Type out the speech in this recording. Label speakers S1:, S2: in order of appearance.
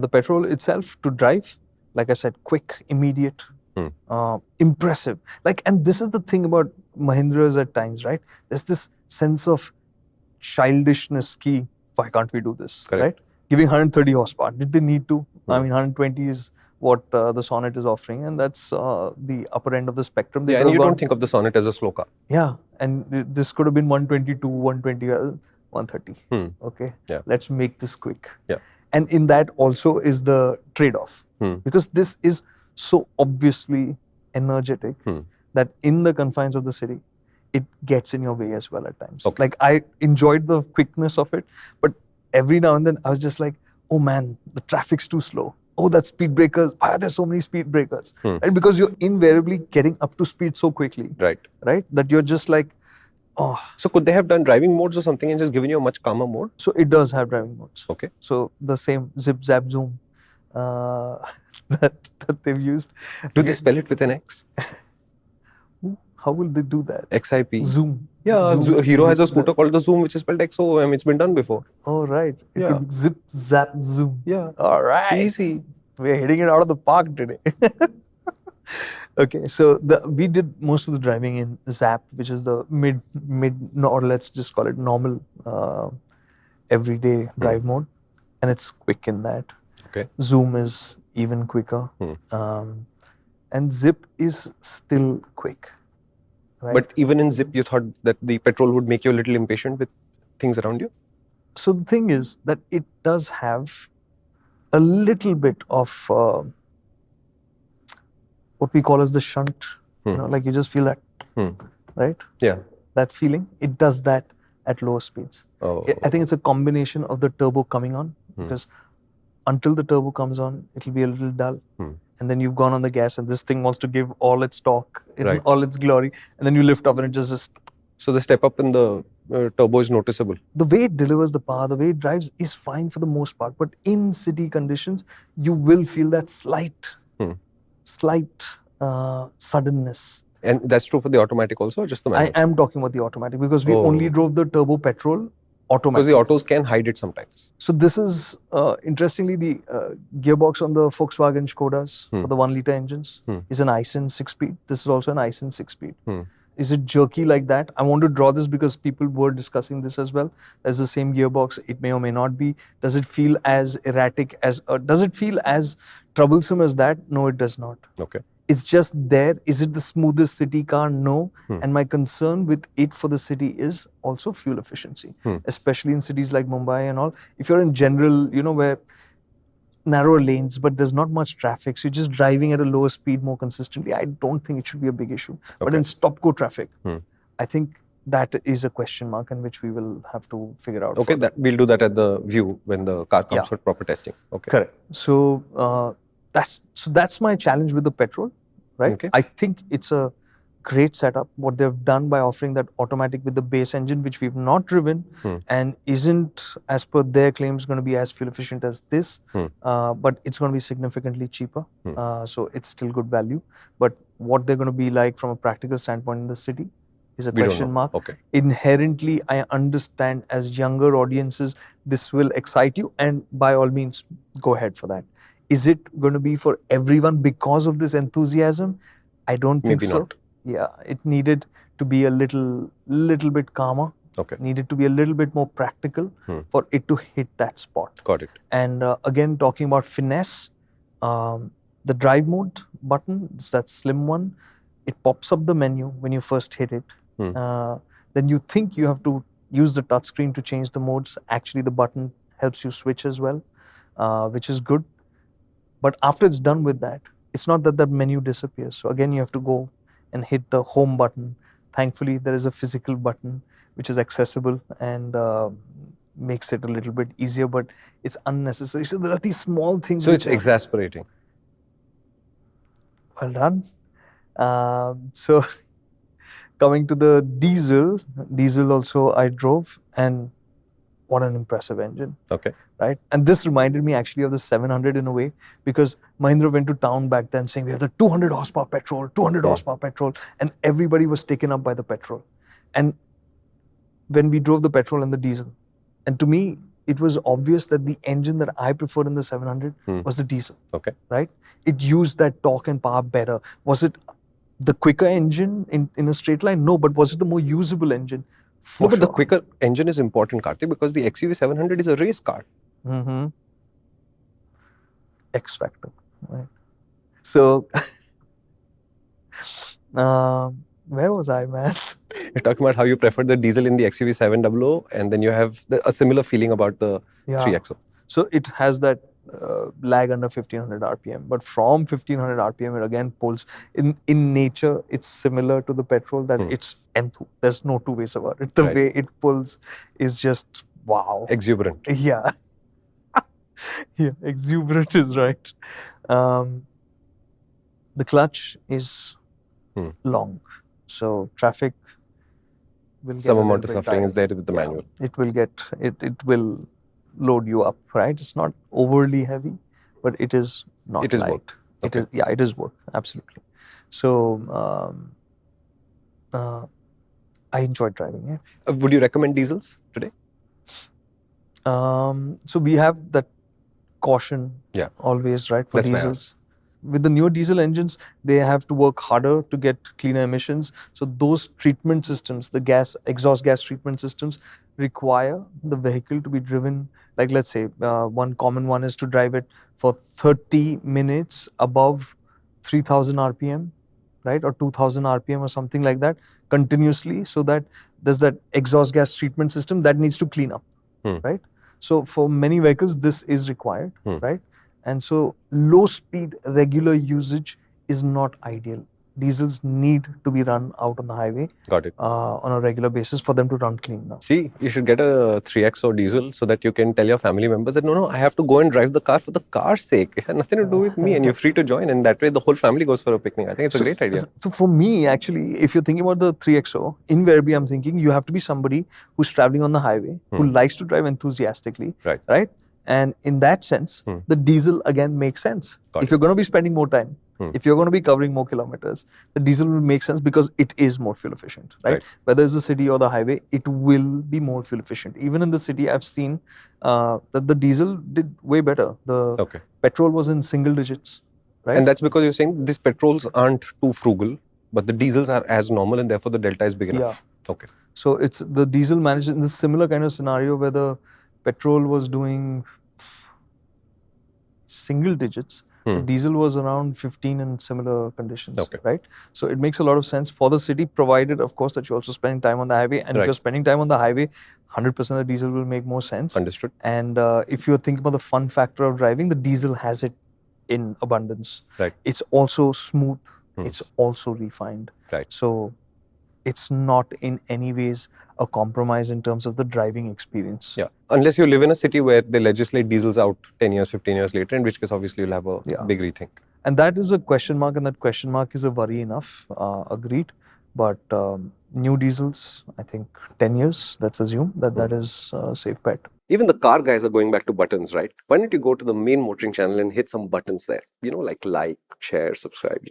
S1: The Petrol itself to drive, like I said, quick, immediate, impressive. And this is the thing about Mahindras at times, right? There's this sense of childishness. Ki, why can't we do this?
S2: Correct.
S1: Right? Giving 130 horsepower. Did they need to? I mean, 120 is what the Sonnet is offering, and that's the upper end of the spectrum.
S2: They and you don't think of the Sonnet as a slow car.
S1: Yeah, and this could have been 122, 120, 130. Okay, let's make this quick.
S2: Yeah.
S1: And in that also is the trade-off. Because this is so obviously energetic that in the confines of the city, it gets in your way as well at times.
S2: Okay.
S1: Like, I enjoyed the quickness of it, but every now and then I was just like, oh man, the traffic's too slow. Oh, that's speed breakers. Why are there so many speed breakers? Right? Because you're invariably getting up to speed so quickly.
S2: Right.
S1: That you're just like, oh.
S2: So could they have done driving modes or something and just given you a much calmer mode?
S1: So it does have driving modes.
S2: Okay.
S1: So the same zip, zap, zoom that they've used.
S2: Do they spell it with an X?
S1: How will they do that?
S2: XIP.
S1: Zoom.
S2: Yeah,
S1: Zoom.
S2: Hero has a scooter called the Zoom, which is spelled XOOM. It's been done before.
S1: Oh, right. It
S2: Yeah.
S1: could be zip, zap, zoom.
S2: Yeah.
S1: All right.
S2: Easy.
S1: We're hitting it out of the park today. Okay, so we did most of the driving in Zap, which is the mid, or let's just call it normal, everyday drive mode, and it's quick in that.
S2: Okay.
S1: Zoom is even quicker, and Zip is still quick. Right?
S2: But even in Zip, you thought that the Petrol would make you a little impatient with things around you?
S1: So the thing is that it does have a little bit of what we call as the shunt. You know, like you just feel that, right?
S2: Yeah.
S1: That feeling. It does that at lower speeds.
S2: Oh.
S1: I think it's a combination of the turbo coming on, because until the turbo comes on, it'll be a little dull. And then you've gone on the gas and this thing wants to give all its torque, in all its glory. And then you lift off and it just...
S2: So the step up in the turbo is noticeable.
S1: The way it delivers the power, the way it drives is fine for the most part. But in city conditions, you will feel that slight suddenness.
S2: And that's true for the automatic also, or just the manual?
S1: I am talking about the automatic, because we only drove the turbo Petrol automatic.
S2: Because the autos can hide it sometimes.
S1: So this is, interestingly, the gearbox on the Volkswagen Skodas for the 1-liter engines is an Aisin 6-speed. This is also an Aisin 6-speed. Is it jerky like that? I want to draw this because people were discussing this as well. There's the same gearbox. It may or may not be. Does it feel as erratic as... does it feel as troublesome as that? No, it does not.
S2: Okay.
S1: It's just there. Is it the smoothest city car? No. And my concern with it for the city is also fuel efficiency, especially in cities like Mumbai and all. If you're in general, where narrower lanes, but there's not much traffic, so you're just driving at a lower speed more consistently, I don't think it should be a big issue. Okay. But in stop-go traffic, I think that is a question mark in which we will have to figure out.
S2: Okay, we'll do that at the view when the car comes for proper testing. Okay.
S1: Correct. So that's my challenge with the Petrol, right?
S2: Okay.
S1: I think it's a great setup. What they've done by offering that automatic with the base engine, which we've not driven and isn't, as per their claims, going to be as fuel efficient as this, but it's going to be significantly cheaper. So it's still good value. But what they're going to be like from a practical standpoint in the city is a question mark.
S2: Okay.
S1: Inherently, I understand as younger audiences, this will excite you, and by all means, go ahead for that. Is it going to be for everyone because of this enthusiasm? I don't think
S2: Maybe
S1: so.
S2: Not.
S1: Yeah, it needed to be a little bit calmer.
S2: Okay.
S1: Needed to be a little bit more practical for it to hit that spot.
S2: Got it.
S1: And again, talking about finesse, the drive mode button, it's that slim one, it pops up the menu when you first hit it. Then you think you have to use the touchscreen to change the modes. Actually, the button helps you switch as well, which is good. But after it's done with that, it's not that that menu disappears. So again, you have to go and hit the home button. Thankfully, there is a physical button which is accessible and makes it a little bit easier, but it's unnecessary. So there are these small things.
S2: So it's exasperating.
S1: Well done. So coming to the diesel also I drove, and what an impressive engine.
S2: Okay.
S1: Right? And this reminded me actually of the 700 in a way, because Mahindra went to town back then saying we have the 200 horsepower petrol, 200 horsepower petrol, and everybody was taken up by the petrol. And when we drove the petrol and the diesel, and to me, it was obvious that the engine that I preferred in the 700 was the diesel.
S2: Okay.
S1: Right? It used that torque and power better. Was it the quicker engine in a straight line? No, but was it the more usable engine? For
S2: but
S1: sure.
S2: the quicker engine is important, Kartik, because the XUV 700 is a race car.
S1: X factor, right? So, where was I, man?
S2: You're talking about how you prefer the diesel in the XUV 700, and then you have a similar feeling about the 3XO.
S1: So it has that lag under 1500 RPM, but from 1500 RPM, it again pulls. In nature, it's similar to the petrol, that it's enthu. There's no two ways about it. The way it pulls is just wow.
S2: Exuberant.
S1: Yeah. Yeah, exuberant is right. The clutch is long, so traffic will get
S2: some amount of suffering is there with the manual.
S1: It will get it will load you up, right? It's not overly heavy, but it is not
S2: it is
S1: light.
S2: Work. Okay.
S1: It is work, absolutely. So I enjoyed driving it.
S2: Would you recommend diesels today?
S1: So we have that caution always, right, for
S2: That's
S1: diesels. With the newer diesel engines, they have to work harder to get cleaner emissions. So those treatment systems, the exhaust gas treatment systems, require the vehicle to be driven, like let's say one common one is to drive it for 30 minutes above 3000 RPM, right, or 2000 RPM or something like that, continuously, so that there's that exhaust gas treatment system that needs to clean up, right? So for many vehicles, this is required, right? And so low speed regular usage is not ideal. Diesels need to be run out on the highway.
S2: Got it.
S1: On a regular basis for them to run clean now.
S2: See, you should get a 3XO diesel so that you can tell your family members that no, I have to go and drive the car for the car's sake. It has nothing to do with me, and you're free to join, and that way the whole family goes for a picnic. I think it's a great idea.
S1: So for me, actually, if you're thinking about the 3XO, invariably I'm thinking you have to be somebody who's traveling on the highway, who likes to drive enthusiastically, right? And in that sense, the diesel again makes sense. If you're going to be spending more time, if you're going to be covering more kilometers, the diesel will make sense because it is more fuel efficient, right? Whether it's the city or the highway, it will be more fuel efficient. Even in the city, I've seen that the diesel did way better. The petrol was in single digits, right?
S2: And that's because you're saying these petrols aren't too frugal, but the diesels are as normal, and therefore the delta is big enough. Okay.
S1: So it's the diesel managed in this similar kind of scenario where the petrol was doing single digits. Diesel was around 15 in similar conditions, right? So it makes a lot of sense for the city, provided, of course, that you're also spending time on the highway. And if you're spending time on the highway, 100% the diesel will make more sense.
S2: Understood.
S1: And if you're thinking about the fun factor of driving, the diesel has it in abundance.
S2: Right.
S1: It's also smooth. It's also refined.
S2: Right.
S1: So it's not in any ways a compromise in terms of the driving experience.
S2: Yeah. Unless you live in a city where they legislate diesels out 10 years, 15 years later, in which case obviously you'll have a big rethink.
S1: And that is a question mark, and that question mark is a worry enough. Agreed. But new diesels, I think 10 years, let's assume that is a safe bet.
S2: Even the car guys are going back to buttons, right? Why don't you go to the main MotorInc channel and hit some buttons there? Like, share, subscribe,